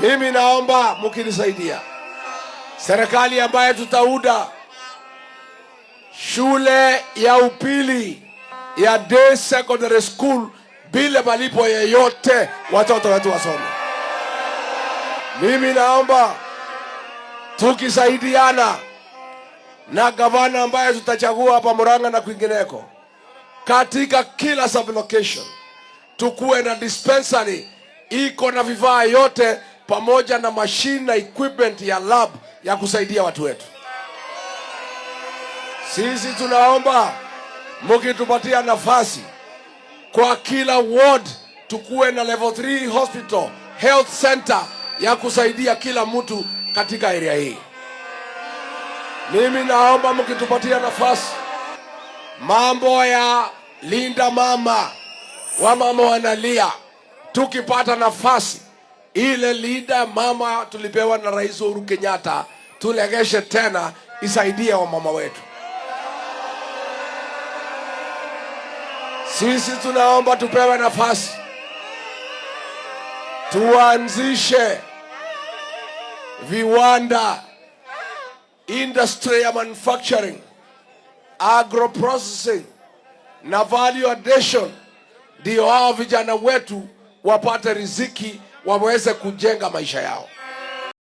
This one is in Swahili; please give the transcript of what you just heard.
Mimi naomba mkinisaidia, serikali ambaye tutaunda shule ya upili ya day secondary school bila malipo yeyote, watoto wetu wasome. Mimi naomba tukisaidiana na gavana ambaye tutachagua hapa Murang'a na kwingineko, katika kila sublocation tukuwe na dispensary iko na vifaa yote pamoja na machine na equipment ya lab ya kusaidia watu wetu. Sisi tunaomba mkitupatia nafasi kwa kila ward tukuwe na level 3 hospital health center ya kusaidia kila mtu katika area hii. Mimi naomba mkitupatia nafasi, mambo ya linda mama, wamama wanalia, tukipata nafasi ile linda mama tulipewa na Rais Uhuru Kenyatta tulegeshe tena isaidie wamama wetu. Sisi tunaomba tupewe nafasi tuanzishe viwanda, industry ya manufacturing, agro processing na value addition, ndio hao vijana wetu wapate riziki waweze kujenga maisha yao.